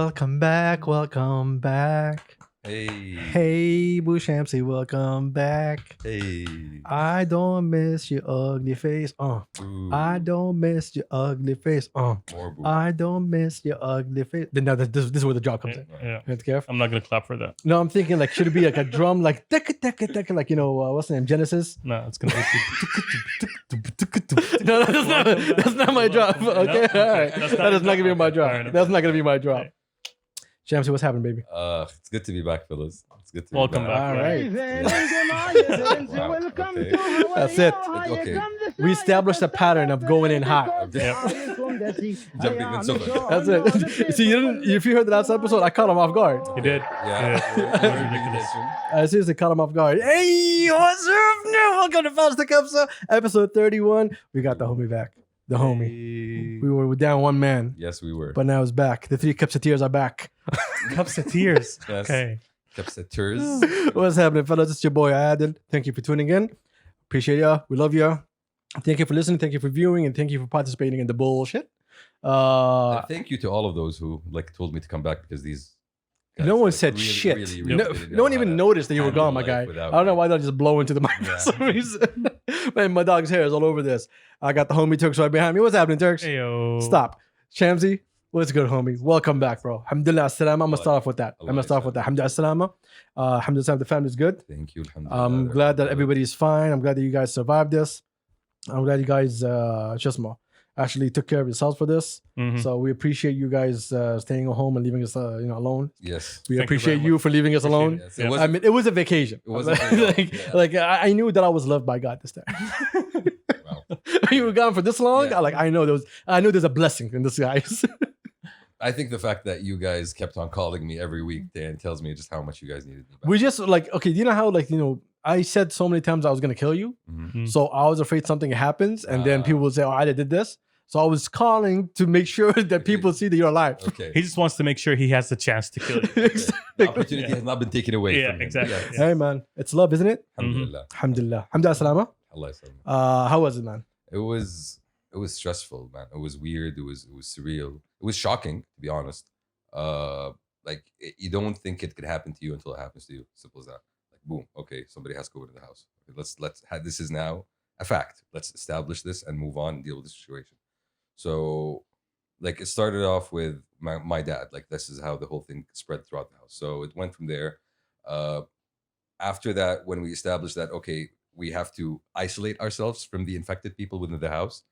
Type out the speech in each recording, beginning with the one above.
welcome back, welcome back. Hey. Hey, Boo Shamsi, welcome back. Hey. I don't miss your ugly face. Ooh. I don't miss your ugly face. More boo. I don't miss your ugly face. No, this is where the drop comes in. Yeah. You have to careful. I'm not gonna clap for that. No, I'm thinking like should it be like a drum like like what's the name, Genesis? No, it's gonna be No, that's not my drop. Okay, all right. That is not gonna be my drop. That's not gonna be my drop. Shamsi, what's happening, baby? It's good to be back, fellas. It's good to Welcome be back. All right. Wow, okay. That's it. Okay. We established a pattern of going in hot. Jumping in so far. That's it. See, you didn't. If you heard the last episode, I caught him off guard. You did. Yeah. Ridiculous. I seriously caught him off guard. Hey, what's up? Now, welcome to Faster Kabsa, episode 31. We got the homie back. The homie. We were down one man, Yes, we were. but now it's back. The three cups of tears are back. Cups of tears. Yes. Okay. Capsateurs. What's happening, fellas? It's your boy Adil. Thank you for tuning in. Appreciate y'all. We love y'all. Thank you for listening. Thank you for viewing, and thank you for participating in the bullshit. And thank you to all of those who told me to come back because these. guys, No one said shit. really no, didn't no one know even how to noticed that you were handle gone, my life guy. I without don't know me. why they'll just blow into the mic Yeah. for some reason. Man, my dog's hair is all over this. I got the homie Turks right behind me. What's happening, Turks? Heyo. Stop. Shamsi, what's good, homie? Welcome back, bro. Alhamdulillah, salama. I'm going to start off with that. Alhamdulillah, salama. Alhamdulillah, the family's good. Thank you. Alhamdulillah. I'm glad that everybody's fine. I'm glad that you guys survived this. I'm glad you guys actually took care of yourselves for this. Mhm. So we appreciate you guys staying at home and leaving us alone. Yes. We Thank you appreciate very you much. for leaving us Appreciate alone. it. Yes. Yeah. I mean, it was a vacation. It was a vacation, yeah. I knew that I was loved by God this time. Wow. You were gone for this long. Yeah. I know there's a blessing in disguise. I think the fact that you guys kept on calling me every week Dan tells me just how much you guys needed me back. We just okay. You know how I said so many times I was gonna kill you, Mhm. so I was afraid something happens, and then people would say, "Oh, I did this." So I was calling to make sure that people see that you're alive. Okay. He just wants to make sure he has the chance to kill you. The opportunity Yeah. has not been taken away Yeah, from him. exactly. Yes. Yeah. Hey man, it's love, isn't it? Alhamdulillah. Alhamdulillah. Alhamdulillah, salama. Allah Yassalam. How was it, man? It was stressful, man. It was weird. It was surreal. It was shocking, to be honest. You don't think it could happen to you until it happens to you. Simple as that. Like boom, okay, somebody has COVID in the house. Okay, let's have this is now a fact. Let's establish this and move on and deal with the situation. So it started off with my dad. Like this is how the whole thing spread throughout the house. So it went from there. After that, when we established that, okay, we have to isolate ourselves from the infected people within the house.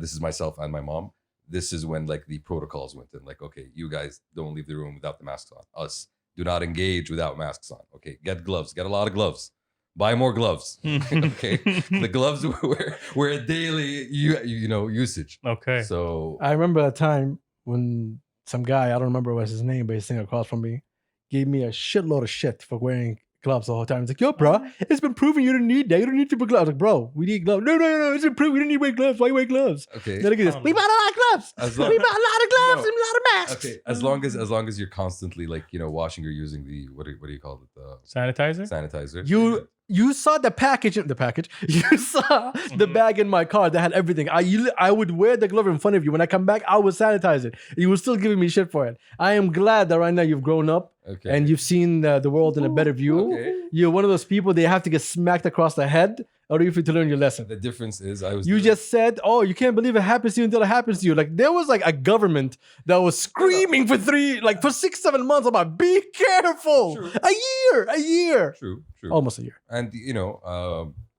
This is myself and my mom. This is when the protocols went in. Okay, you guys don't leave the room without the masks on. Us do not engage without masks on. Okay, get gloves. Get a lot of gloves. Buy more gloves. Okay, the gloves were a daily usage. Okay. So I remember a time when some guy, I don't remember what his name, but he's sitting across from me, gave me a shitload of shit for wearing gloves the whole time. He's like, yo, bro, it's been proven you don't need that. You don't need to wear gloves. I was like, bro, we need gloves. No, it's been proven we don't need to wear gloves. Why you wear gloves? okay, Then I get this, we bought a lot of gloves. As long- We bought a lot of gloves No. and a lot of masks. okay. As long as you're constantly washing or using the what do you call it, the Sanitizer? sanitizer. You saw the package. You saw the bag in my car that had everything. I would wear the glove in front of you. When I come back, I would sanitize it. You were still giving me shit for it. I am glad that right now you've grown up Okay. and you've seen the world in a better view. Okay. You're one of those people they have to get smacked across the head in order for you to learn your lesson. The difference is You just said, "Oh, you can't believe it happens to you until it happens to you." Like there was a government that was screaming for 6-7 months about be careful. True. A year, true. almost a year. And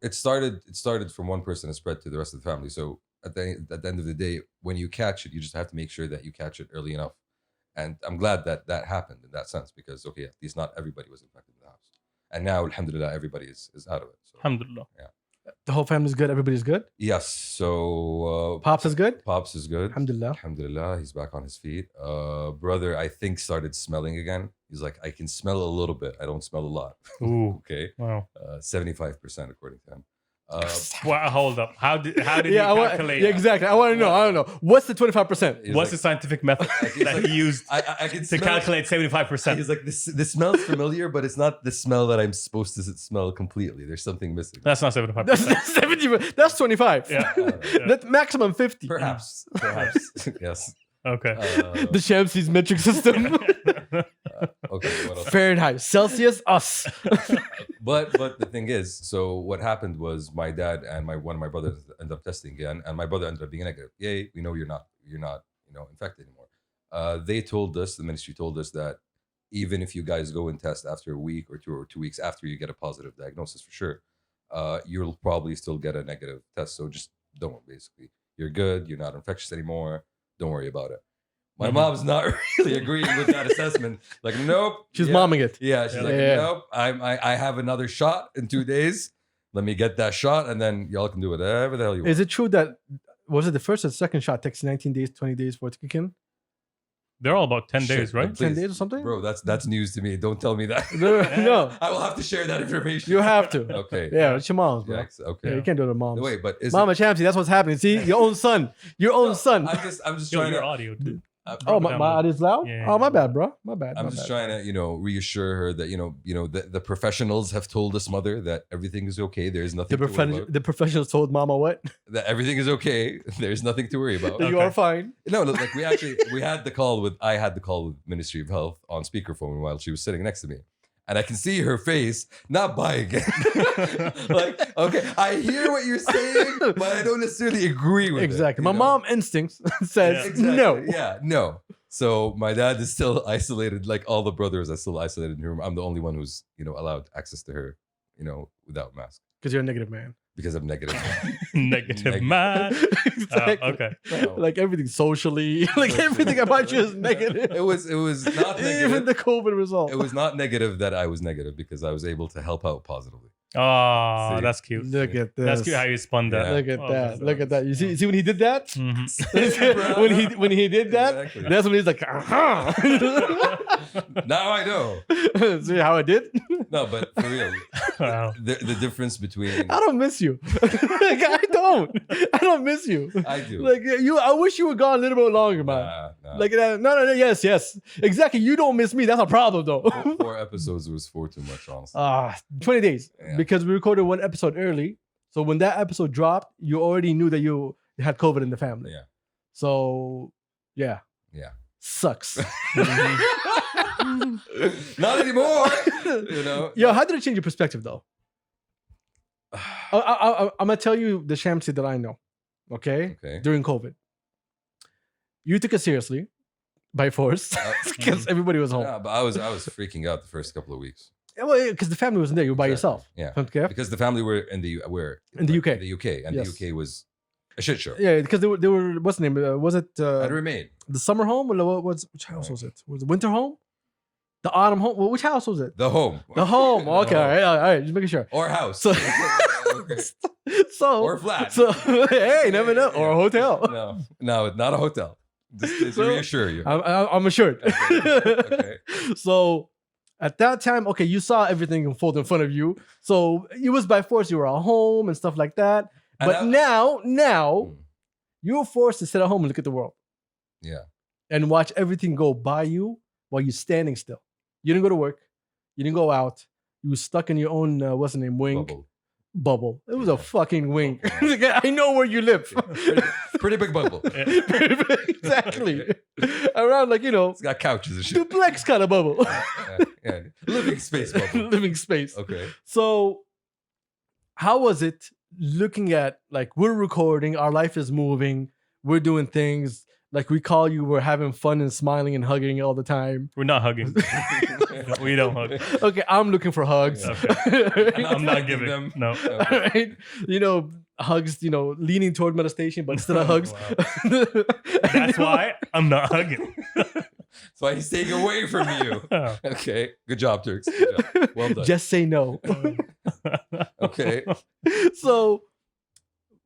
it started from one person and spread to the rest of the family. So at the end of the day, when you catch it, you just have to make sure that you catch it early enough. And I'm glad that happened in that sense because okay, at least not everybody was infected in the house. And now, alhamdulillah, everybody is out of it. So, Alhamdulillah. The whole family's good. Everybody's good. yes. So Pops is good. Pops is good. Alhamdulillah. Alhamdulillah, he's back on his feet. Brother, I think, started smelling again. He's like, I can smell a little bit. I don't smell a lot. Ooh. Okay, Wow. 75% according to him. Wow, hold up. How did he calculate? Yeah, exactly. I want to know. I don't know. What's the 25%? He's What's the like, scientific method that he used I can to smell it. calculate 75%? He's like, this smells familiar, but it's not the smell that I'm supposed to smell completely. There's something missing. That's not 75%. That's 70. That's 25. Yeah. That's maximum 50. Perhaps. Yes. Okay. The Shamsi's metric system. Okay, what else? Fahrenheit, Celsius, us. But the thing is, so what happened was my dad and one of my brothers ended up testing again, and my brother ended up being negative. Yay, we know you're not infected anymore. They told us, the ministry told us that even if you guys go and test after a week or 2 weeks after you get a positive diagnosis for sure, you'll probably still get a negative test. So just don't, basically. You're good, you're not infectious anymore, don't worry about it. My mom's not really agreeing with that assessment. Like, nope. She's momming it. Yeah, she's like, nope. I have another shot in 2 days. Let me get that shot, and then y'all can do whatever the hell you want. Is it true that was it the first or the second shot takes 19 days, 20 days for it to kick in? They're all about 10 Shit, days, right? 10 days or something? Bro, that's news to me. Don't tell me that. No, I will have to share that information. you have to. Okay. Yeah, it's your mom's, bro. Yeah, okay. Yeah, you can't do it to moms. Wait, but is Mama Champsy, that's what's happening. See, your own son. Your own son. I'm just Yo, trying your to. audio too. Oh, my audio's loud? Yeah, Oh, my bad, bro. My bad. I'm just trying to, reassure her that the professionals have told us, mother, that everything is okay. There's nothing to worry about. The professionals told mama what? That everything is okay. There's nothing to worry about. That you are fine. No, like I had the call with Ministry of Health on speakerphone while she was sitting next to me. And I can see her face not buying it. Like, okay, I hear what you're saying, but I don't necessarily agree with it. Exactly. My mom instincts says Exactly. no. Yeah, no. So my dad is still isolated. Like all the brothers are still isolated in her room. I'm the only one who's, allowed access to her, without mask. Because you're a negative man. Because I'm negative. Negative man. Exactly. Okay. No. Like everything socially, like everything about you is negative. It was not negative. Even the COVID result. It was not negative that I was negative because I was able to help out positively. Oh, See? that's cute. Look at this. That's cute how you spun that. Yeah. Look at Oh, that. that's Look at that. You nice. see when he did that? Mhm. when he did that, Exactly. that's when he's like, Now I know. See how I did? No, but for real, Wow. the difference between I don't miss you. Like, I don't miss you. I do. Like I wish you were gone a little bit longer, man. Nah. Like no, yes, exactly. You don't miss me. That's a problem, though. 4 episodes was 4 too much, honestly. 20 days Yeah. because we recorded one episode early. So when that episode dropped, you already knew that you had COVID in the family. Yeah. So yeah, sucks. Not anymore. Yo, how did it change your perspective though? I'm gonna tell you the Shamsi that I know. Okay, Okay. during COVID, you took it seriously by force because everybody was home. Yeah, but I was freaking out the first couple of weeks. Well, because the family wasn't there. You were by Exactly. yourself. Yeah. Okay. Because the family were in the UK. In the UK, and Yes. the UK was a shit show. Yeah, because they were what's the name? Was it I'd remain. the summer home or which house was it? Was it winter home? The autumn home? Well, which house was it? The home. The home. The Okay, home. all right, just making sure. Or house. So, Okay. so Or flat. So hey, never know. Or a hotel. No, not a hotel. Just to So, reassure you. I'm assured. Okay. So at that time, okay, you saw everything unfold in front of you. So it was by force. You were at home and stuff like that. And But now you were forced to sit at home and look at the world Yeah. and watch everything go by you while you're standing still. You didn't go to work. You didn't go out. You were stuck in your own what's the name, wing bubble. It was a fucking wing. I know where you live. Pretty big bubble. Exactly. Around It's got couches and shit. duplex kind of bubble. Yeah. Living space bubble. Living space. Okay. So how was it looking at, like, we're recording, our life is moving, we're doing things, like we call you, we're having fun and smiling and hugging all the time. We're not hugging. We don't hug. Okay, I'm looking for hugs. Okay. I'm not giving them. No. Right? Hugs, leaning toward meditation, but still hugs. Wow. That's why I'm not hugging. That's why he's staying away from you. Oh. Okay. Good job, Turks. Good job. Well done. Just say no. Okay. So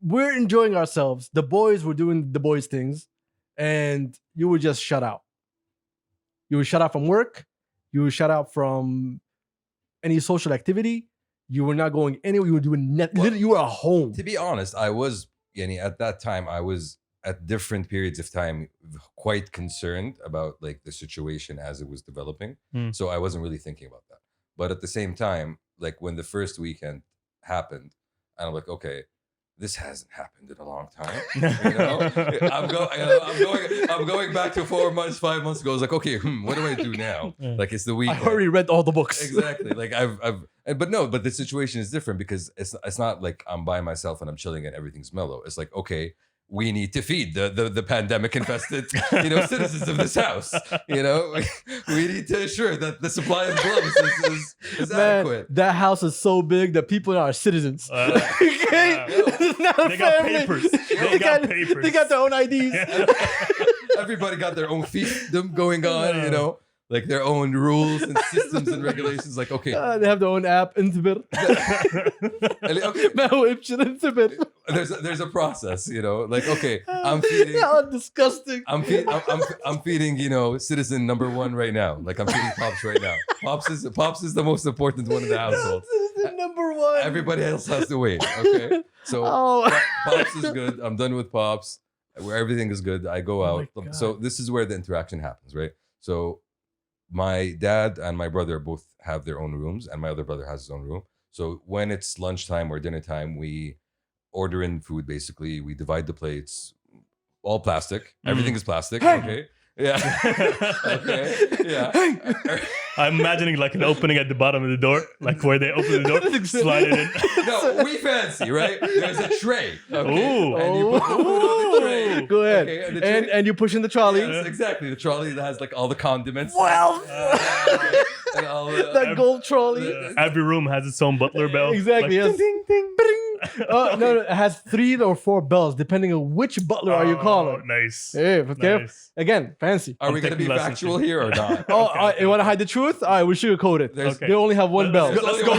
we're enjoying ourselves. The boys were doing the boys' things, and you were just shut out. You were shut out from work. You were shut out from any social activity. You were not going anywhere. You were doing nothing. Well, You were at home. To be honest, I was, at that time, I was at different periods of time quite concerned about like the situation as it was developing. So I wasn't really thinking about that. But at the same time, like when the first weekend happened, and I'm like, okay, this hasn't happened in a long time. I'm going back to 4 months, 5 months ago. I was like, okay, what do I do now? Like it's the I weekend. already read all the books. Exactly. Like but the situation is different because it's not like I'm by myself and I'm chilling and everything's mellow. It's like, okay, we need to feed the pandemic infested, citizens of this house. We need to ensure that the supply of gloves is adequate. That house is so big that people are citizens. Okay? It's not a They got family. papers. They got papers. They got their own IDs. Everybody got their own fiefdom going on, like their own rules and systems and regulations. Like, okay, They have their own app. انتبر. okay, ما هو ابشر انتبر. there's a process, like, okay, I'm feeding. Yeah, disgusting. I'm feeding, citizen number 1 right now. Like I'm feeding Pops right now. Pops is the most important one in the household. Citizen number 1. Everybody else has to wait. Okay, so Oh. Pops is good. I'm done with Pops. Where everything is good, I go Oh out. my God. So this is where the interaction happens, right? So my dad and my brother both have their own rooms, and my other brother has his own room. So when it's lunchtime or dinner time, we order in food. Basically, we divide the plates. All plastic. Everything is plastic. Hey. Okay. Yeah. Okay. Yeah. I'm imagining like an opening at the bottom of the door, like where they open the door, slide it in. No, we fancy, right? There's a tray. Okay? Ooh. And you put the food on the tray. Go ahead. Okay, and the tray- And you push in the trolley. Yes, exactly. The trolley that has like all the condiments. Well, And all the, that gold trolley. Every room has its own butler bell. Exactly. Like, Yes. Ding, ding, ding. No, it has 3 or 4 bells depending on which butler are you calling. Nice. Hey, okay. Nice. Again, fancy. Are we going to be taking lessons factual here or not? Oh, Okay, you want to hide the truth? All right, we sugarcoat it. There's- They only have 1 bell. Let's go.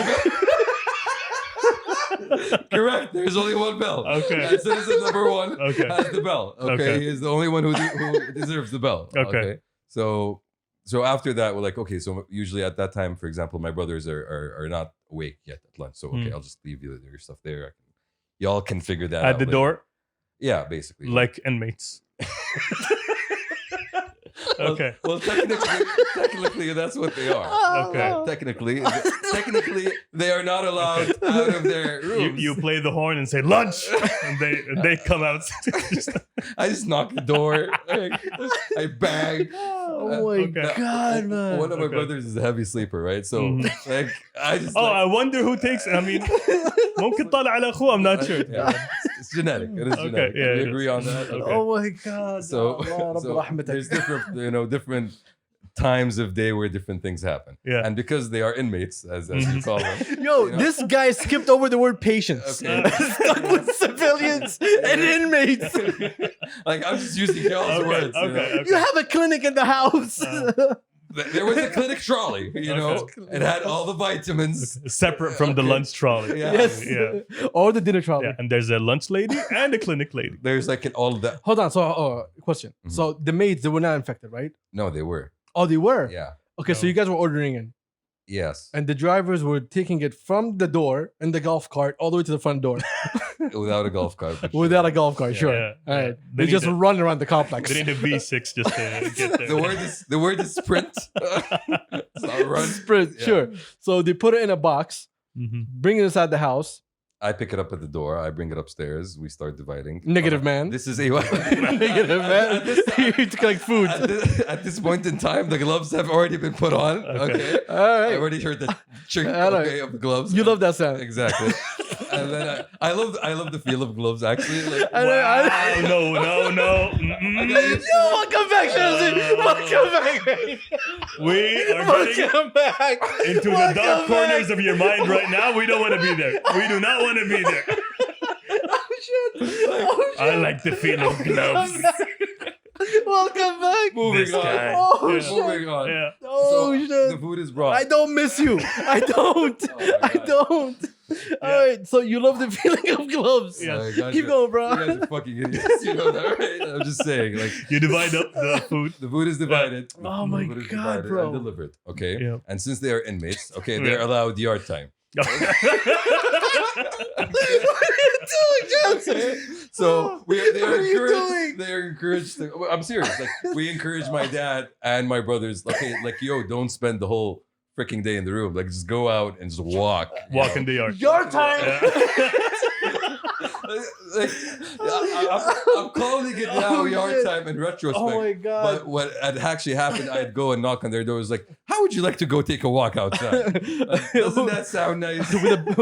Correct. There's only 1 bell. Okay. And citizen number 1 Okay. has the bell. Okay. Okay. He is the only one who deserves the bell. Okay. So after that, we're like, okay, so usually at that time, for example, my brothers are not awake yet at lunch. So, okay, I'll just leave your stuff there. Y'all can figure that out. At the later. door, Yeah, basically. like inmates. Okay. Well, technically, that's what they are. Okay. Technically, they are not allowed out of their You, rooms. you play the horn and say lunch, and they come out. I just knock the door. I bang. Oh my Okay. God, man. One of my Okay. brothers is a heavy sleeper, right? So Mhm. like, I just. Oh, like, I wonder who takes. I mean, ممكن طالع على أخوه. I'm not sure. Yeah, it's genetic. It is Okay, genetic. yeah, we it agree is. on that. Okay. Oh my God. So, Allah, Rabbi so rahmatak. there's different times of day where different things happen. Yeah. And because they are inmates, as you Mhm. call them. Yo, you know. this guy skipped over the word patience. Okay. Stuck with civilians and inmates. Like I'm just using y'all's Okay, words. You know? okay. You have a clinic in the house. There was a clinic trolley, Okay. It had all the vitamins. Separate from the Okay. lunch trolley. Yeah. Yes. Yeah. Or the dinner trolley. Yeah. And there's a lunch lady and a clinic lady. There's like all of that. Hold on. So, question. Mhm. So the maids, they were not infected, right? No, they were. Oh, they were. Yeah. Okay, so No. you guys were ordering in, Yes. and the drivers were taking it from the door in the golf cart all the way to the front door Without a golf cart. but without a sure. golf cart. Sure. Yeah, All right. yeah. They They just need run around the complex. They need a V6 just to get there. The word is sprint. It's not run. Sprint. Yeah. Sure. So they put it in a box, Mhm. bring it inside the house. I pick it up at the door. I bring it upstairs. We start dividing. Negative man. This is a Negative, man. At this time- You took like food. At this point in time, the gloves have already been put on. Okay. Okay. All I right. already heard the chink All right. of the gloves. You love that sound. Exactly. And then I love the feel of gloves actually. Like, I know, I know. Wow, no. Mm-mm. Yo, welcome back, Shamsi. Welcome back, baby. We are getting Welcome back. into the Welcome dark back. corners of your mind right now. We don't want to be there. We do not want to be there. Oh shit. Oh shit. I like the feel of gloves. Welcome back. moving This on. guy. Oh Yeah. shit. Moving on. Yeah. Oh The shit. food is brought. I don't miss you. I don't. Oh my I God. don't. All right. So you love the feeling of gloves. Yeah. Like, guys, Keep going, You bro. guys are fucking idiots. You know that, right? I'm just saying, like, You divide up the food. the food is divided. Oh my The food is God, divided bro. And delivered. Okay. Yeah. And since they are inmates, okay, they're Yeah. allowed yard time. What are you doing, Johnson? So they What are are you encouraged. doing? They are encouraged. I'm serious. Like we encourage my dad and my brothers. Okay, like yo, don't spend the whole freaking day in the room. Like just go out and just walk. you Walk know? in the yard. Your time. Yeah. Like, I'm calling it now yard time in retrospect. Oh my god! But what had actually happened, I'd go and knock on their doors like, how would you like to go take a walk outside? Like, doesn't that sound nice?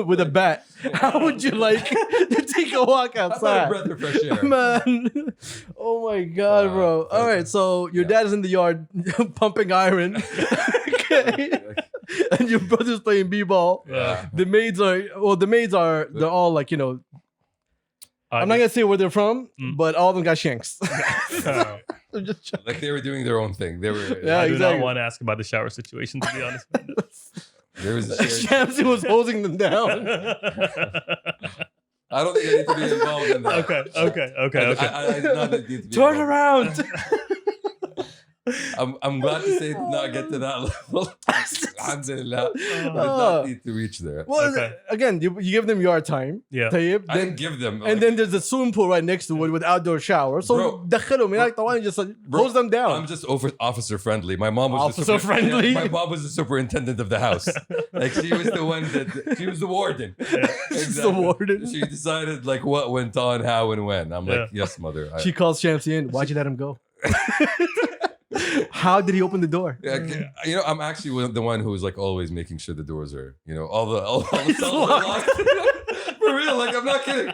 with a bat. How would you like to take a walk How about a outside? breath of fresh air? Man. Oh my god, bro. All right, so your dad is in the yard pumping iron. Okay. And your brother's playing b-ball. Yeah. The maids are they're all like, you know, I'm not gonna say where they're from, but all of them got shanks. I'm just Like they were doing their own thing. They were. Yeah, I do exactly. not want to ask about the shower situation, to be honest. There was a shared, Shamsi was hosing them down. I don't think I need to be involved in that. Okay. I did not need to be Turn involved. around. I'm glad to say it did not get to that level. Alhamdulillah. I did not need to reach there. Well, Okay. again, you give them yard time. Yeah. Tayyib, I didn't then, give them. and then there's a swimming pool right next to it with outdoor shower. So Bro. دخلهم هناك طبعا just hose them down. I'm just officer friendly. My mom was Officer friendly? Yeah, my mom was the superintendent of the house. Like she was the one that she was the warden. She's the warden. She decided like what went on, how, and when. I'm like, yes, mother. She calls Shamsi in. Why'd you let him go? How did he open the door? You know, I'm actually the one who's like always making sure the doors are, you know, all the cells are locked. For real, like I'm not kidding.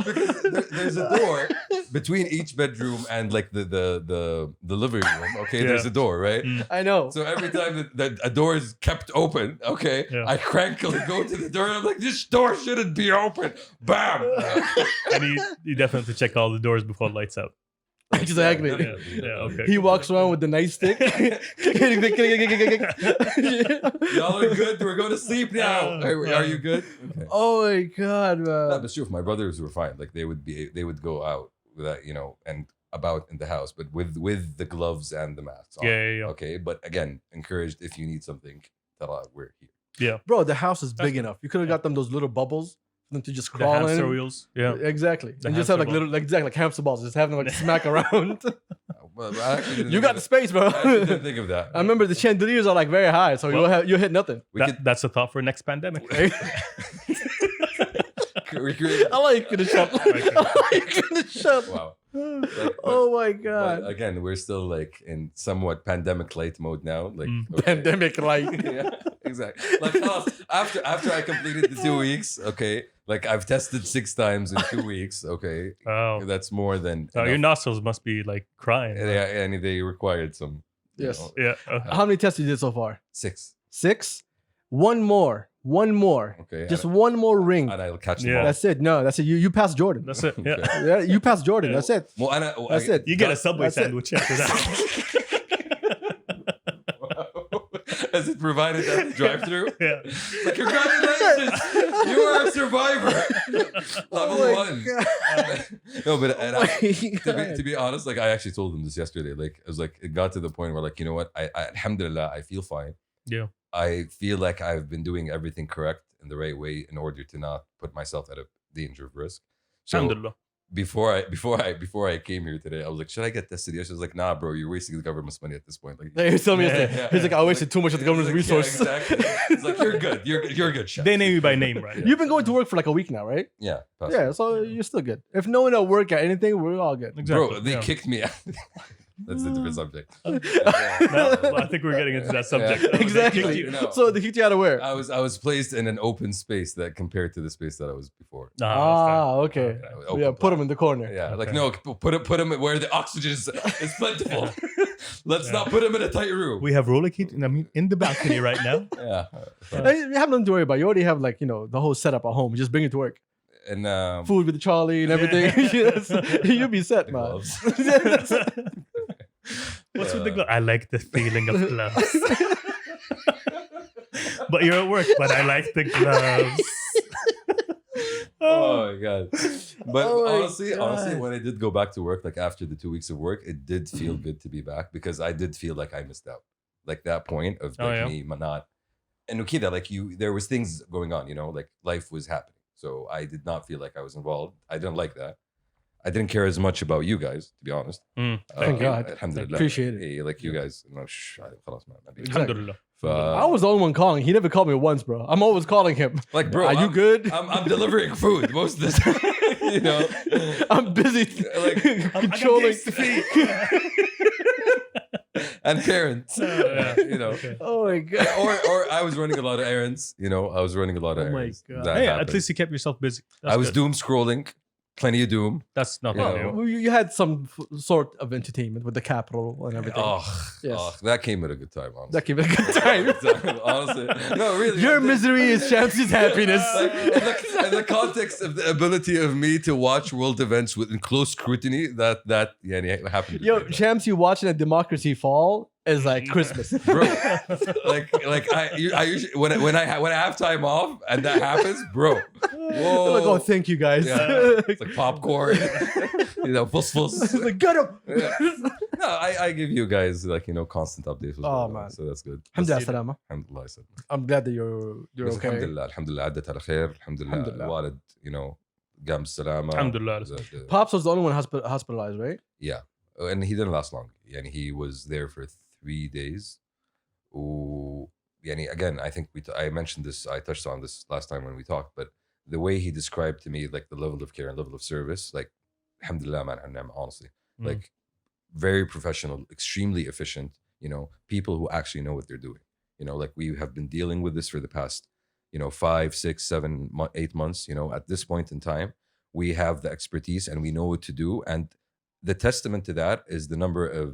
Because there's a door between each bedroom and like the living room. Okay, there's a door, right? I know. So every time that a door is kept open, okay, I crankily go to the door and I'm like, this door shouldn't be open. Bam! And you definitely check all the doors before lights out. Exactly. Yeah, okay. He walks around with the nightstick. Y'all are good. We're going to sleep now. Are you good? Okay. Oh my god, man. No, but sure, my brothers were fine. Like they would go out with that, you know, and about in the house, but with the gloves and the masks on. Yeah. Okay, but again, encouraged if you need something, tala, we're here. Yeah. Bro, the house is big enough. You could have got them those little bubbles for them to just The crawl hamster in. wheels. Yeah. Exactly. The And just have like hamster little, like hamster balls. Just have them like smack around. Well, I actually didn't You think got of the that. space, bro. I actually didn't think of that. I remember the chandeliers are like very high, so you'll hit nothing. That's a thought for next pandemic. We created. I like you to shut. I like you to shut. Wow. Oh my But god. again, we're still like in somewhat pandemic light mode now. Like okay. Pandemic light. Yeah, exactly. Like after I completed the 2 weeks, okay. Like I've tested 6 times in 2 weeks. Okay, Oh. that's more than. Your enough. nostrils must be like crying. Yeah, and they required some. you Yes. know, Yeah. How many tests you did so far? 6. 6? One more. Okay. Just one more ring. and I'll catch them Yeah. all. That's it. No, that's it. You passed Jordan. That's it. Yeah. Okay. Yeah, you passed Jordan. That's it. Well, That's it. You get a Subway That's it. sandwich after that. Has it provided that drive-through? Yeah. Like, congratulations, you are a survivor. Level my 1. No, but and Oh to be honest, like I actually told him this yesterday. Like it was like it got to the point where like you know what, I alhamdulillah, I feel fine. Yeah. I feel like I've been doing everything correct in the right way in order to not put myself at a danger of risk. So Alhamdulillah. before I came here today, I was like, should I get tested? She was like, nah, bro, you're wasting the government's money at this point. Like, He was telling me Yeah, yesterday. He's like, I wasted too much of the government's He's like, resources. Yeah, exactly. It's like you're good. You're good. Chef. They name you by name, right? You've been going to work for like a week now, right? Yeah. pass. Yeah, so you're still good. If no one at work at anything, we're all good. Exactly. Bro, they yeah. kicked me out. That's a different subject. No, I think we're getting into that subject. Yeah. Oh, they Exactly. kicked you. No. So they kicked you out of where? I was placed in an open space that compared to the space that I was before. Okay. Open Yeah, put plan. him in the corner. Yeah, like Okay. no, put him where the oxygen is plentiful. Let's not put him in a tight room. We have roller kit in the balcony right now. Yeah, Hey, you have nothing to worry about. You already have like, the whole setup at home. Just bring it to work. and Food with Charlie and everything. Yes. You'll be set, the man. gloves. What's with the glove? I like the feeling of gloves. But you're at work, but I like the gloves. Oh my god! But Oh my honestly, God. when I did go back to work, like after the 2 weeks of work, it did feel good to be back because I did feel like I missed out. Like that point of Oh, like yeah. me not, and okay, that like there was things going on, like life was happening. So I did not feel like I was involved. I didn't like that. I didn't care as much about you guys, to be honest. Thank God. Alhamdulillah. Appreciate it. Hey, like you guys. No, خلاص, man. Alhamdulillah. I was the only one calling. He never called me once, bro. I'm always calling him. like, bro, Are you good? I'm delivering food most of the time. You know, I'm busy Like, controlling. and parents. You know. Okay. Oh my god. Or I was running a lot of errands. You know, I was running a lot of Oh my errands. God. That Hey, happened. at least you kept yourself busy. That's I was good. doom scrolling, plenty of doom. That's not You bad. know. Well, you had some sort of entertainment with the capital and everything. Oh, Yes. that came at a good time, honestly. That gave it a good time. Honestly, no, really. Your I'm dead. misery is Shamsi's happiness. Like, in the context of the ability of me to watch world events with in close scrutiny, that happened. to Yo, me. Shamsi watching a democracy fall is like Christmas. Bro, I usually when I have time off and that happens, bro. Whoa, Like, oh, thank you guys. yeah, it's like popcorn, fuss. Like, get him. Yeah. No, I give you guys constant updates. As Oh, well, man. so that's good. Alhamdulillah, salama. Alhamdulillah, I said. I'm glad that you're بس okay. الحمد لله عدت على خير الحمد لله الحمد لله. الوالد قام بالسلامة. Alhamdulillah. Pops was the only one hospitalized, right? Yeah, and he didn't last long. And he was there for 3 days. Again, I think I mentioned this. I touched on this last time when we talked, but the way he described to me like the level of care and level of service, like alhamdulillah, man, honestly, Mm. like very professional, extremely efficient. People who actually know what they're doing. Like we have been dealing with this for the past 5, 6, 7, 8 months. At this point in time, we have the expertise and we know what to do. And the testament to that is the number of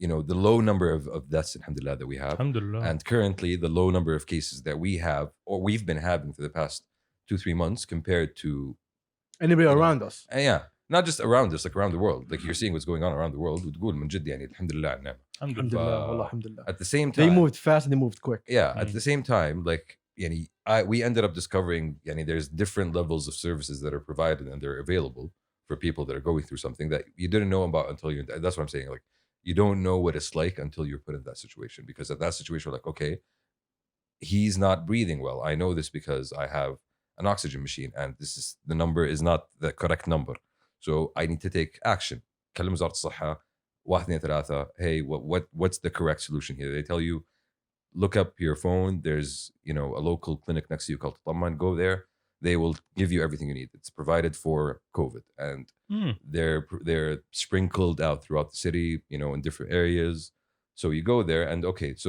the low number of deaths, alhamdulillah, that we have. Alhamdulillah. And currently the low number of cases that we have or we've been having for the past 2-3 months compared to Anybody around us? yeah, not just around us, like around the world. Like you're seeing what's going on around the world. وتقول من جد alhamdulillah نعم. Alhamdulillah. Alhamdulillah, wallah, alhamdulillah. At the same time, They moved fast and they moved quick. yeah, at the same time, like we ended up discovering there's different levels of services that are provided and they're available for people that are going through something that you didn't know about until you. That's what I'm saying. Like you don't know what it's like until you're put in that situation. Because at that situation, we're like, okay, he's not breathing well. I know this because I have an oxygen machine, and the number is not the correct number. So I need to take action. كلم وزارة الصحة 1 2 3. Hey, what's the correct solution here? They tell you, look up your phone. There's a local clinic next to you called Tamman. Go there. They will give you everything you need. It's provided for COVID, and Mm. they're sprinkled out throughout the city, in different areas. So you go there, and okay, so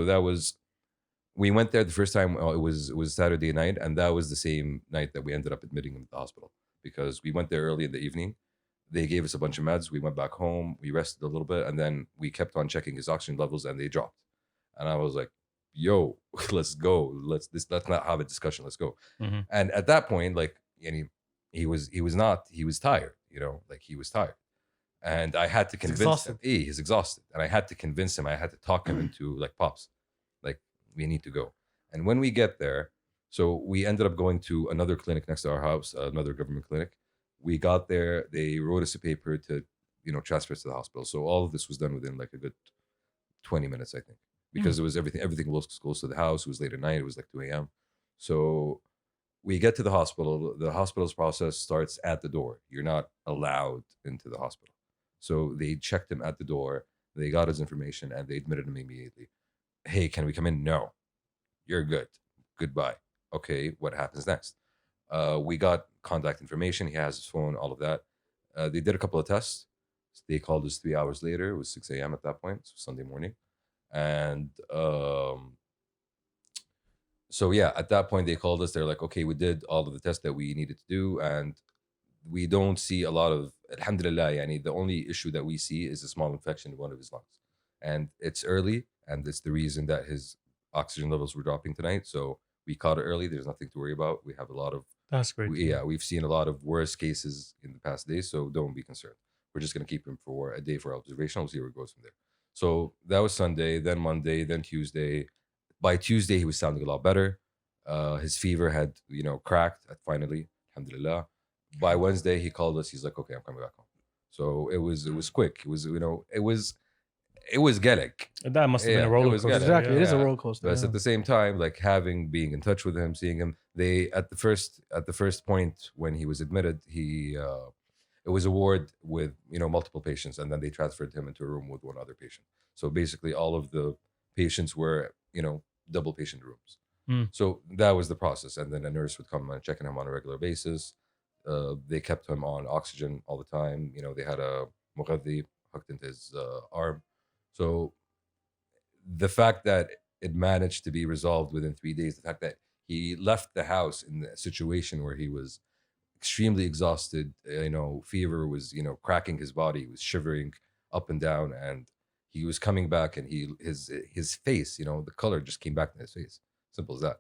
we went there the first time. It was Saturday night, and that was the same night that we ended up admitting him to the hospital because we went there early in the evening. They gave us a bunch of meds. We went back home. We rested a little bit, and then we kept on checking his oxygen levels, and they dropped. And I was like, "Yo, let's go. Let's not have a discussion. Let's go." Mhm. And at that point, like, he was tired. Like he was tired, and I had to convince him. He's exhausted, and I had to convince him. I had to talk him into like, pops, like we need to go. And when we get there, so we ended up going to another clinic next to our house, another government clinic. We got there. They wrote us a paper to, transfer us to the hospital. So all of this was done within like a good 20 minutes, I think, because it was everything was close to the house. It was late at night. It was like 2 a.m. So we get to the hospital. The hospital's process starts at the door. You're not allowed into the hospital. So they checked him at the door. They got his information and they admitted him immediately. Hey, can we come in? No, you're good. Goodbye. Okay, what happens next? We got contact information. He has his phone, all of that. They did a couple of tests. They called us 3 hours later. It was 6 a.m. at that point, so Sunday morning. And so yeah, at that point they called us. They're like, okay, we did all of the tests that we needed to do, and we don't see a lot of alhamdulillah. The only issue that we see is a small infection in one of his lungs, and it's early, and it's the reason that his oxygen levels were dropping tonight. So we caught it early. There's nothing to worry about. We have a lot of That's great. we've seen a lot of worse cases in the past days, so don't be concerned. We're just gonna keep him for a day for observation. We'll see where it goes from there. So that was Sunday, then Monday, then Tuesday. By Tuesday, he was sounding a lot better. His fever had cracked finally, alhamdulillah. By Wednesday, he called us. He's like, okay, I'm coming back home. So it was quick. It was Gaelic. That must have been Yeah, a roller it was coaster. good. Exactly. It is a Yeah. roller coaster. But yeah. at the same time, like being in touch with him, seeing him, they at the first point when he was admitted, it was a ward with multiple patients, and then they transferred him into a room with one other patient. So basically, all of the patients were double patient rooms. Mm. So that was the process, and then a nurse would come and check on him on a regular basis. they kept him on oxygen all the time. You know, they had a mughadhi hooked into his arm. So the fact that it managed to be resolved within 3 days, the fact that he left the house in a situation where he was extremely exhausted, fever was, cracking his body, he was shivering up and down, and he was coming back, and his face, the color just came back to his face. Simple as that.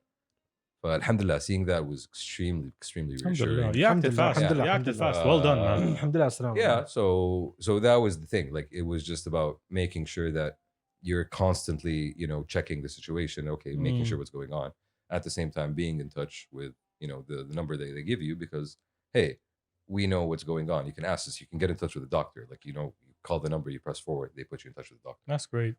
But alhamdulillah, seeing that was extremely, extremely reassuring. Alhamdulillah. You acted fast. Alhamdulillah. You acted Alhamdulillah. fast. Well done, man. Alhamdulillah, salam. Yeah, so that was the thing. Like, it was just about making sure that you're constantly, checking the situation, okay, making sure what's going on. At the same time, being in touch with, the number they give you, because, hey, we know what's going on. You can ask us, you can get in touch with the doctor. Like, you call the number, you press forward, they put you in touch with the doctor. That's great.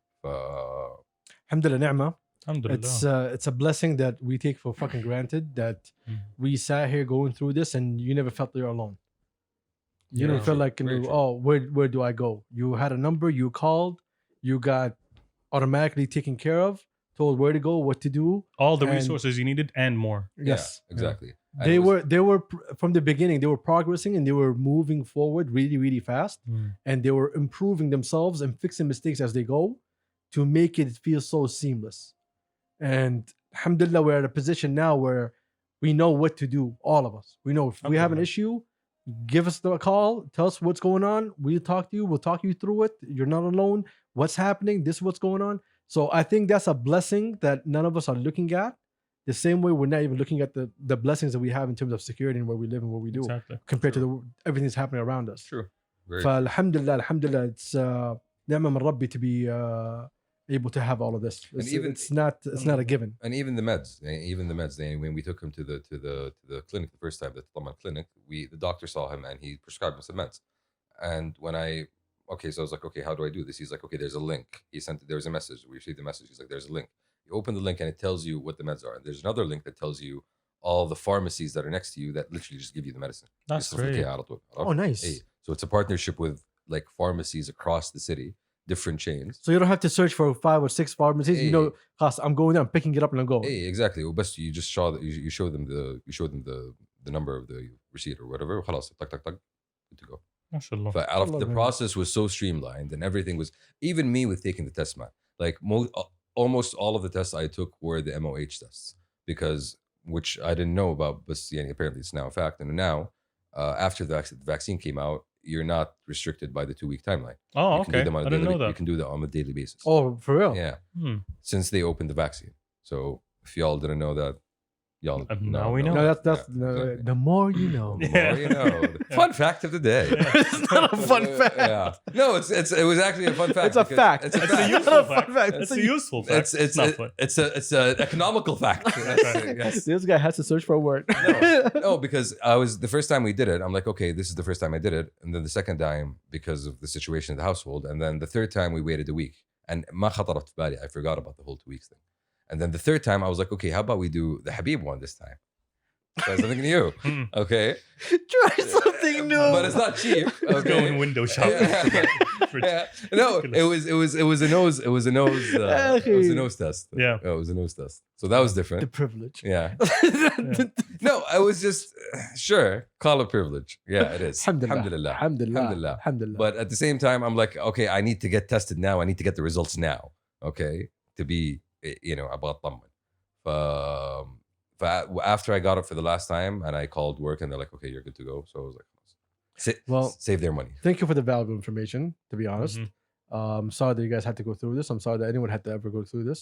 Alhamdulillah, ni'mah. Alhamdulillah. It's a blessing that we take for fucking granted, that we sat here going through this and you never felt you're alone. You Yeah. didn't feel like, Very true. oh, where do I go? You had a number, you called, you got automatically taken care of, told where to go, what to do. All the and- resources you needed and more. Yes, Yeah, exactly. And They it was- were from the beginning. They were progressing and they were moving forward really, really fast, and they were improving themselves and fixing mistakes as they go to make it feel so seamless. And alhamdulillah, we're at a position now where we know what to do. All of us, we know if we have an Alhamdulillah. issue, give us the call, tell us what's going on. We'll talk to you. We'll talk you through it. You're not alone. What's happening? This is what's going on. So I think that's a blessing that none of us are looking at. The same way we're not even looking at the blessings that we have in terms of security and where we live and what we do Exactly. compared to everything that's happening around us. True. Very فالحمدلله, alhamdulillah, it's نعمة من ربي to be able to have all of this. And It's even- it's not a given. And even the meds, when we took him to the clinic the first time, the Tlaman clinic, the doctor saw him and he prescribed him some meds. And so I was like, okay, how do I do this? He's like, okay, there's a link. There was a message. We received the message. He's like, there's a link. You open the link and it tells you what the meds are. And there's another link that tells you all the pharmacies that are next to you that literally just give you the medicine. That's يصرف great. لك إياها على طول. Oh, nice. Hey, so it's a partnership with like pharmacies across the city, different chains. So you don't have to search for 5 or 6 pharmacies. Hey. You know, خلاص, I'm going there, I'm picking it up and I'm going. Hey, exactly. Best you just you show them the number of the receipt or whatever. خلاص, tak, tak, tak, good to go. MashaAllah. But the process was so streamlined and everything was, even me with taking the test, man. Like almost all of the tests I took were the MOH tests, which I didn't know about, but apparently it's now a fact. And now, after the vaccine came out, you're not restricted by the 2-week timeline. Oh, You can do okay. them on I a didn't daily- know that. You can do that on a daily basis. Oh, for real? Yeah, Hmm. since they opened the vaccine. So if y'all didn't know that, y'all And now we know. No, that's Yeah, exactly. the more you know. The more you know. Fun fact of the day. It's not a fun fact. Yeah. No, it was actually a fun fact. It's a because fact. It's a It's a fact. It's useful not a fun fact. fact. It's a useful fact. It's not fun. it's an economical fact. Yes. This guy has to search for a word. No, because the first time we did it, I'm like, okay, this is the first time I did it, and then the second time because of the situation in the household, and then the third time we waited a week, and ما خطرت في بالي, I forgot about the whole 2 weeks thing, and then the third time I was like, okay, how about we do the Habib one this time? Try something new, Hmm. okay? Try something new. But it's not cheap. Let's go Okay? in window shopping. Yeah. No, it was a nose. It was a nose. It was a nose test. Yeah. It was a nose test. So that was The different. privilege. Yeah. No, I was just sure. Call it privilege. Yeah, it is. Alhamdulillah. Alhamdulillah. Alhamdulillah. Alhamdulillah. But at the same time, I'm like, okay, I need to get tested now. I need to get the results now. Okay, to be about طمن. After I got it for the last time, and I called work, and they're like, okay, you're good to go. So I was like, Well, save their money. Thank you for the valuable information, to be honest. Mhm. Sorry that you guys had to go through this. I'm sorry that anyone had to ever go through this.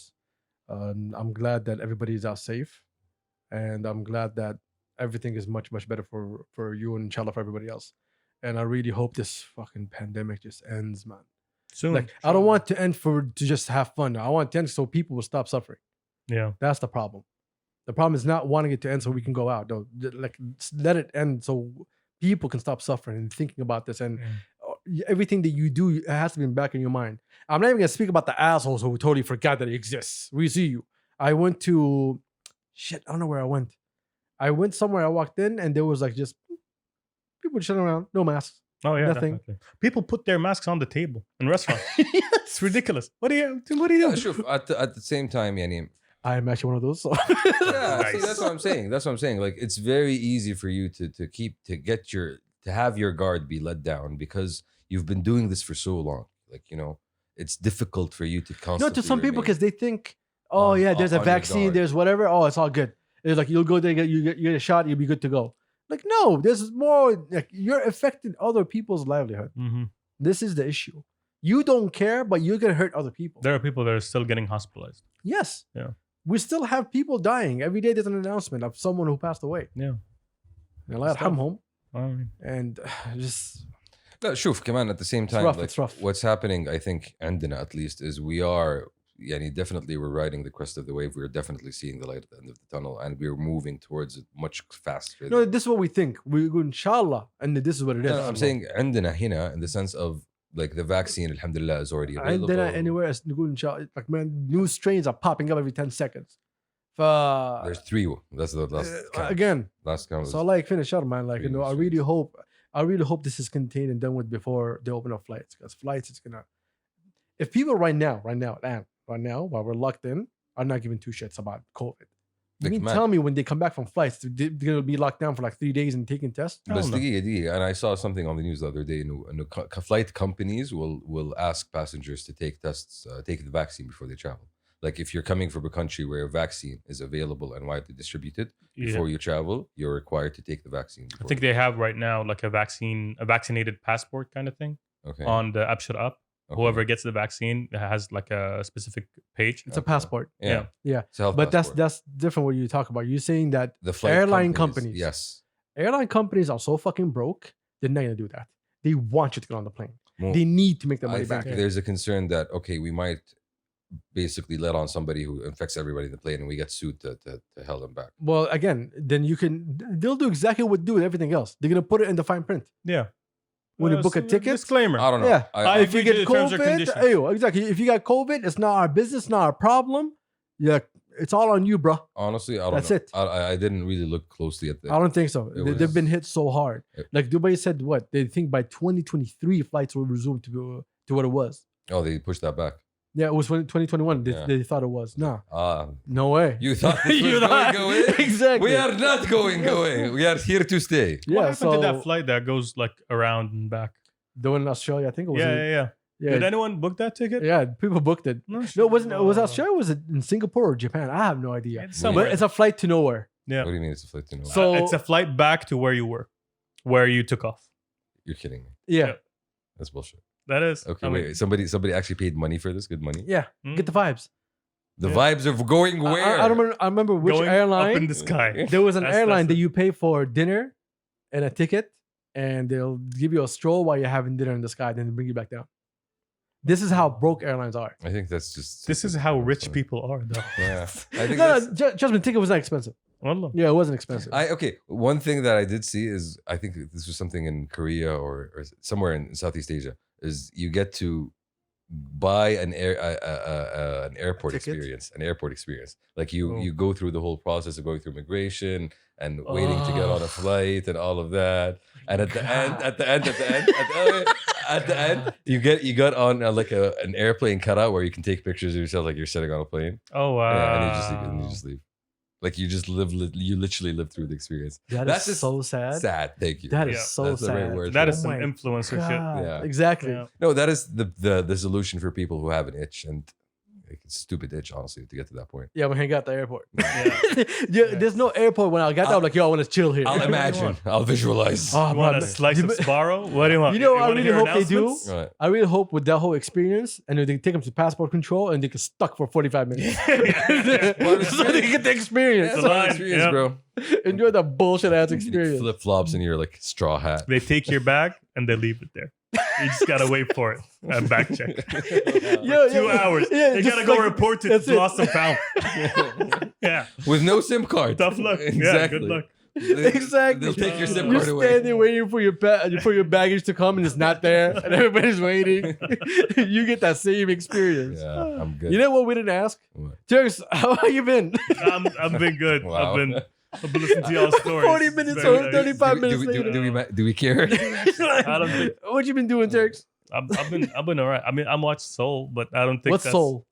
I'm glad that everybody's out safe. And I'm glad that everything is much, much better for you and inshallah for everybody else. And I really hope this fucking pandemic just ends, man. Soon. Like, I don't want to end to just have fun. I want it to end so people will stop suffering. Yeah. That's the problem. The problem is not wanting it to end so we can go out. No, like, let it end so people can stop suffering and thinking about this. And everything that you do, it has to be in the back of your mind. I'm not even gonna speak about the assholes who totally forgot that it exists. We see you. I went to I don't know where I went. I went somewhere. I walked in and there was like just people just sitting around, no masks. Oh yeah. Nothing. Definitely. People put their masks on the table in restaurants. Yes. It's ridiculous. What do you do? Yeah, sure. At the same time, يعني, I'm actually one of those. So. Yeah, see, Nice. that's what I'm saying. That's what I'm saying. Like, it's very easy for you to have your guard be let down because you've been doing this for so long. Like, it's difficult for you to constantly. No, to some people remain because they think, oh yeah, there's a on your vaccine, guard. there's whatever. Oh, it's all good. It's like you'll go there, you get a shot, you'll be good to go. Like no, there's more. Like you're affecting other people's livelihood. Mm-hmm. This is the issue. You don't care, but you're gonna hurt other people. There are people that are still getting hospitalized. Yes. Yeah. We still have people dying every day. There's an announcement of someone who passed away. Yeah. Allah yarhamhum. I mean, And just لا شوف كمان at the same time rough, like, it's rough. what's happening I think عندنا at least is we are definitely we're riding the crest of the wave. We're definitely seeing the light at the end of the tunnel and we're moving towards it much faster. No, this is what we think. We go inshallah, and this is what it is. No, I'm saying عندنا هنا in the sense of like the vaccine alhamdulillah is already available. عندنا anywhere else نقول inshallah. Like man, new strains are popping up every 10 seconds. There's 3. That's the last count. Again. Last count. So like finish up, man. Like Three new I really hope this is contained and done with before they open up flights. Because flights, it's gonna. If people right now, while we're locked in, are not giving 2 shits about COVID. You Like, mean man. tell me when they come back from flights, they're gonna be locked down for like 3 days and taking tests? بس Hell no. دقيقة and I saw something on the news the other day إنه flight companies will ask passengers to take tests, take the vaccine before they travel. Like if you're coming from a country where a vaccine is available and widely distributed, before you travel, you're required to take the vaccine. I think they have right now like a vaccinated passport kind of thing okay. on the Abshir app. Okay. Whoever gets the vaccine has like a specific page. It's a passport. Yeah. Yeah. It's a health But passport. that's different what you talk about. You're saying that the flight airline companies. Yes. Airline companies are so fucking broke, they're not gonna do that. They want you to get on the plane. Well, They need to make the I money think back. there's a concern that okay, we might basically let on somebody who infects everybody in the plane and we get sued to hell them back. Well, again, then they'll do exactly what they do with everything else. They're gonna put it in the fine print. Yeah. When you book a ticket, Disclaimer. I don't know. yeah. I If you agree get to the terms or COVID, conditions. exactly. If you got COVID, it's not our business, not our problem. Yeah, it's all on you, bro. honestly, I don't That's know. it. I didn't really look closely at I don't think so. It They've been hit so hard. It- Like Dubai said, what they think by 2023 flights will resume to what it was. Oh, they pushed that back. Yeah, it was 2021. Yeah. They thought it was. Nah, Ah, no way. you thought this You was thought- going away? Exactly. We are not going away. We are here to stay. What happened so to that flight that goes like around and back? the one in Australia, I think it was. Yeah. yeah. Did anyone book that ticket? Yeah, people booked it. No, No, it wasn't. It was Australia. Or was it in Singapore or Japan? I have no idea. It's What somewhere. But it's a flight to nowhere. Yeah. What do you mean it's a flight to nowhere? So- It's a flight back to where you were, where you took off. You're kidding me. Yeah, Yeah. That's bullshit. That is. Okay, I mean, wait. Somebody actually paid money for this? Good money? yeah. mm, Get the vibes. The Yeah. vibes of going where? I remember which going airline. up in the sky. There was an That's- airline that's that you pay for dinner and a ticket, and they'll give you a stroll while you're having dinner in the sky, then they bring you back down. This is how broke airlines are. I think that's just. This is how rich people are, though. Yeah. I think No, that's, trust me, ticket was not expensive. Wallah. Yeah, it wasn't expensive. okay. One thing that I did see is I think this was something in Korea or somewhere in Southeast Asia is you get to buy an airport Ticket? experience, an airport experience. Like Oh. you go through the whole process of going through immigration and waiting to get on a flight and all of that. And at the end, you get on an airplane cutout where you can take pictures of yourself like you're sitting on a plane. Oh wow. Yeah, and you just leave. Like you just you literally live through the experience. That's just so sad. Sad. Thank you. That is Yeah, so that's the right sad. word That for is it. some my influencer shit. God, Yeah. Exactly. Yeah. No, that is the solution for people who have an itch and it's a stupid itch, honestly, to get to that point. Yeah, when I got the airport. Yeah. Yeah, there's no airport when I got there. I'm like, yo, I want to chill here. I'll What do you imagine. want? I'll visualize. Oh, You want a man. slice of Sbarro? What do you want? You know what I wanna really hear hope they do? announcements? Right. I really hope with that whole experience, and they take them to passport control, and they get stuck for 45 minutes. So they get the experience. That's The all line, experience, yeah. bro. Enjoy the bullshit ass experience. Flip flops in your like straw hat. They take your bag and they leave it there. You just gotta wait for it. A back check. Yeah, 2 hours. Yeah, You just gotta go like- report it. that's it. Lost and found. Yeah. With no SIM card. Tough luck. Exactly. Yeah, good luck. Exactly. They'll take your SIM You're card away. standing waiting for your baggage to come, and it's not there, and everybody's waiting. You get that same experience. Yeah, I'm good. You know what we didn't ask? What? Turks, how have you been? I've been good. Wow. I've been listening to y'all's stories. 40 minutes Very or nice. 35 minutes do, we- later. do we care? I don't think What you been doing, Turks? I've been alright. I mean, I'm watching Soul, but I don't think What's that's soul?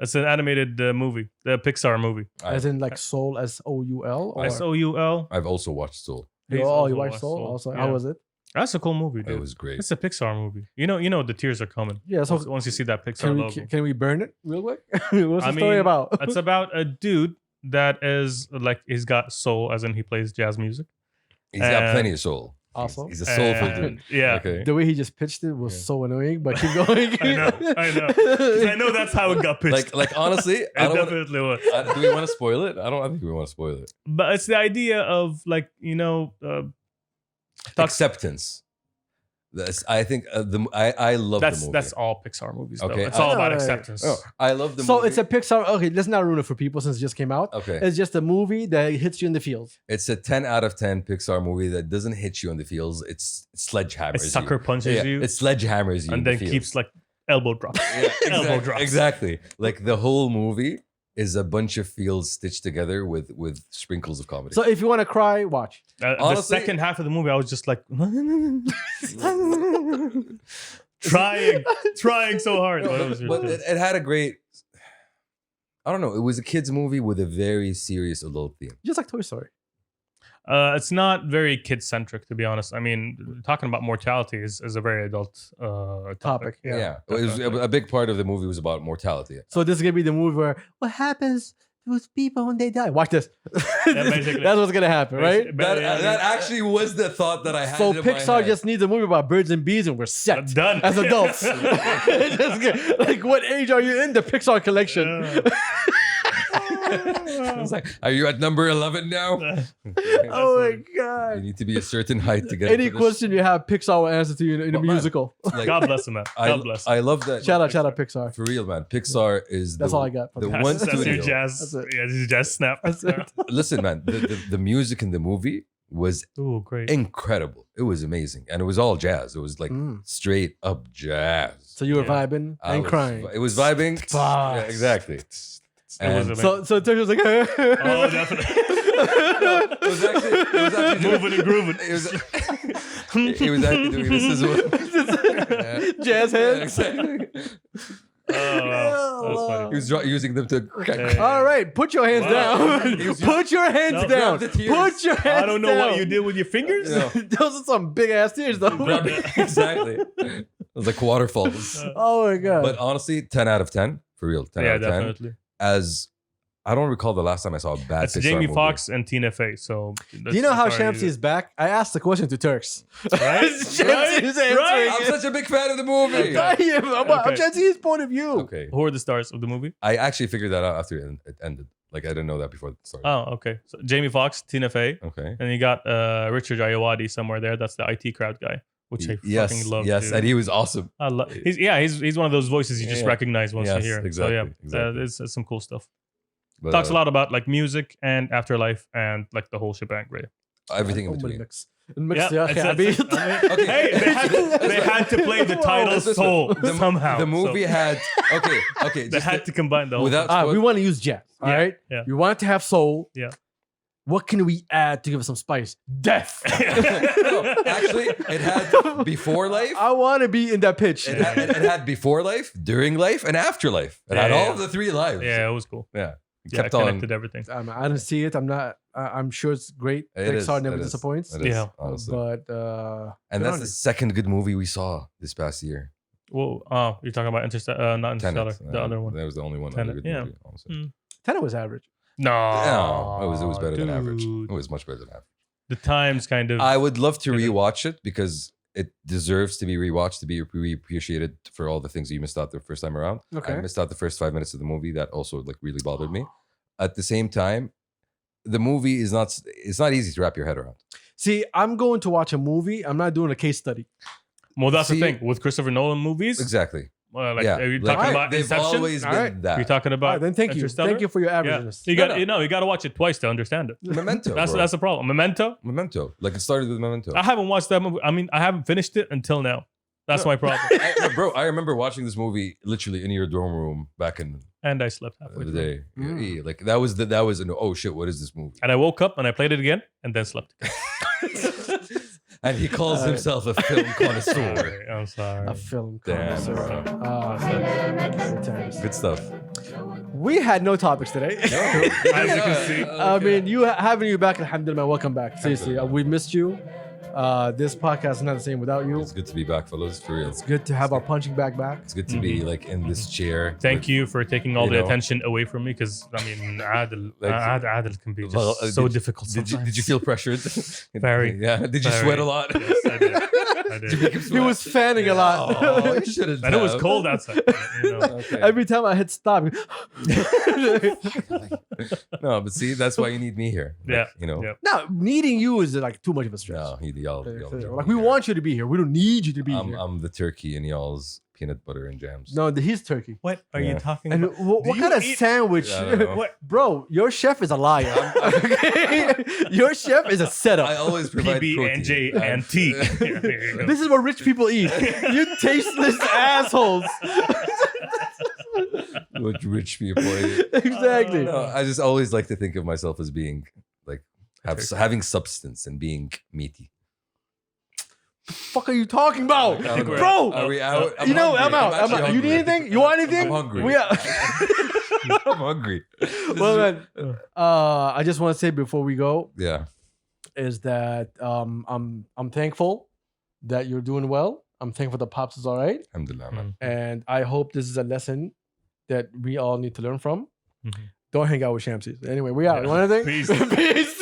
It's an animated movie, the Pixar movie. As in like Soul, Soul? Or Soul. I've also watched Soul. you Also watched Soul? Also, Yeah. how was it? That's a cool movie, dude. It was great. It's a Pixar movie. You know, the tears are coming. Yeah. So Once you see that Pixar logo. can we burn it real quick? What's I the story mean, about? It's about a dude that is like he's got soul, as in he plays jazz music. He's got plenty of soul. Awesome. He's a soulful dude. And, yeah. Okay. The way he just pitched it was Yeah. so annoying, but keep going. I know. 'Cause I know that's how it got pitched. Like honestly, It I don't. definitely was. Do we want to spoil it? I think we want to spoil it. But it's the idea of like Acceptance. I think I love the movie. that's all Pixar movies. Though. Okay, It's all about Alright. acceptance. Oh, I love the So movie. it's a Pixar. Okay, let's not ruin it for people since it just came out. Okay. It's just a movie that hits you in the feels. It's a 10 out of 10 Pixar movie that doesn't hit you in the feels. It sledgehammers It sucker you. punches you It sledgehammers you and in then the feels. keeps like elbow drops. Yeah, elbow drops. Exactly. Like the whole movie is a bunch of feels stitched together with sprinkles of comedy. So if you want to cry, watch. The Honestly- second half of the movie, I was just like trying so hard. No, But it was but it had a great. I don't know. It was a kids movie with a very serious adult theme. Just like Toy Story. It's not very kid centric, to be honest. I mean, talking about mortality is a very adult topic. Yeah, It was a big part of the movie was about mortality. So this is gonna be the movie where what happens to those people when they die. Watch this. basically. That's what's gonna happen, right? That actually was the thought that I had. So in my Pixar head. just needs a movie about birds and bees, and we're set Done. as adults. Just get- like, what age are you in the Pixar collection? It's like, are you at number 11 now? Oh my You god! need to be a certain height to get Any into this. question you have, Pixar will answer to you in a But man, musical. Like, God bless him, man. God bless him. I love that. Shout out Pixar. For real, man. Pixar is That's the, all I got. the That's one That's your studio. jazz. That's it. Yeah, this is jazz snap. That's it. Listen, man, the music in the movie was Oh, great. incredible. It was amazing. And it was all jazz. It was like Mm. straight up jazz. So you were Yeah. vibing I and was- crying. It was vibing. Fuck. Yeah, exactly. It was And- amazing. So Turkey was like, Oh, definitely. it was actually Moving and grooving. It was, he was actually doing this as well. Yeah. Jazz Yeah, hands. exactly. Oh, wow. That's He funny. He was using them to. Hey. All right, put your hands Wow. down. Put your hands No, down. grab the tears. Put your hands down. I don't know what you did with your fingers. Yeah. Those are some big ass tears, though. Grab it. Exactly. It was like waterfalls. Oh my god. But honestly, 10 out of 10. For real. 10 Yeah, out of 10. definitely. As I don't recall the last time I saw a bad It's Pixar Jamie movie. Foxx and Tina Fey. So Do you know how Shamsi is back? I asked the question to Turks. Right? Shamsi is answering Right? I'm it. such a big fan of the movie. Okay. I'm Okay. Shamsi's point of view. Okay. Who are the stars of the movie? I actually figured that out after it ended. Like I didn't know that before it started. Oh, okay. So Jamie Foxx, Tina Fey, Okay. and you got Richard Ayoade somewhere there. That's the IT crowd guy, which I Yes, fucking love. yes, dude. and he was awesome. I love. He's one of those voices you just Yeah. recognize once Yes, you hear. exactly, So yeah, exactly. it's some cool stuff. But, Talks a lot about like music and afterlife and like the whole shebang. Really. everything in between. Mix. Mix Yeah, يا أخي it's- عبيد. Okay. Hey, they had to play the title Listen, soul the- somehow. The movie so had okay. they Just had to combine the whole. without We spoil- want to use jazz. All Yeah, right. yeah. We want to have soul. Yeah. What can we add to give it some spice? Death. No, actually, it had before life. I want to be in that pitch. It had before life, during life, and afterlife. It had Yeah, all yeah. of the three lives. Yeah, it was cool. Yeah. It Yeah, kept it on. connected everything. I didn't see it. I'm not. I'm sure it's great. It is, Pixar never it is. disappoints. It is, Yeah. honestly. But And good that's on the you. second good movie we saw this past year. Well, oh, you're talking about Interstellar, not Interstellar, Tenet. the other one. That was the only one. Tenet, Good yeah. movie, honestly. Mm. Tenet was average. No, No, it was better than average. dude. It was much better than average. The times kind of. I would love to Tenet. rewatch it because it deserves to be rewatched to be appreciated for all the things you missed out the first time around. Okay. I missed out the first 5 minutes of the movie. That also like really bothered me. At the same time, the movie is not. It's not easy to wrap your head around. See, I'm going to watch a movie. I'm not doing a case study. well, that's See- the thing with Christopher Nolan movies. Exactly. Like, yeah. are you Like, talking about they've Inception? always All been right. that. You're talking All about right, then thank you. Interstellar? Thank you for your Yeah. averageness. You got No. you got to watch it twice to understand it. Memento. That's bro. the problem. Memento. Like it started with Memento. I haven't watched that movie. I mean, I haven't finished it until now. That's No. my problem. Bro, I remember watching this movie literally in your dorm room back in And I slept halfway the through. day. Mm. Yeah, like that was an oh shit, what is this movie? And I woke up and I played it again and then slept. And he calls himself a film connoisseur. I'm sorry. A film Damn, connoisseur. Good times. Good stuff. We had no topics today. As you can see. I mean, having you back, alhamdulillah, welcome back. Seriously, we missed you. This podcast is not the same without you. It's good to be back, fellas. For real. It's good to have our punching bag back. It's good to be like in this chair. Thank you for taking all you the know. attention away from me because I mean, Adil can be just Well, so difficult. Did you feel pressured? Very. Yeah. Did you Very. sweat a lot? Yes, I did. I Did you did. make him He sweat? was fanning a lot. Oh, you shouldn't. And it was have. cold outside. You know. Okay. Every time I hit stop. No, but see, that's why you need me here. Like, Yeah. You know. Yeah. No, needing you is like too much of a stress. No, y'all Like we want you to be here. We don't need you to be here. I'm the turkey and y'all's peanut butter and jams. No, he's turkey. What are Yeah. you talking And about? what Do kind you of eat- sandwich? I don't know. What? Bro, your chef is a liar. Okay? Your chef is a setup. I always provide PB and J protein. and T. Yeah, there you go. This is what rich people eat. You tasteless assholes. What rich people eat. Exactly. No, I just always like to think of myself as being like having substance and being meaty. Fuck are you talking about, I think we're- bro? Are we out? You know, I'm out. actually You need hungry. anything? You want anything? I'm hungry. We are. I'm hungry. Well, man, I just want to say before we go Yeah. is that I'm thankful that you're doing well. I'm thankful the pops is all right, Alhamdulillah, man. and I hope this is a lesson that we all need to learn from. Mhm. Don't hang out with Shamsies. Anyway, we out. Yeah. You want anything? Peace. Peace.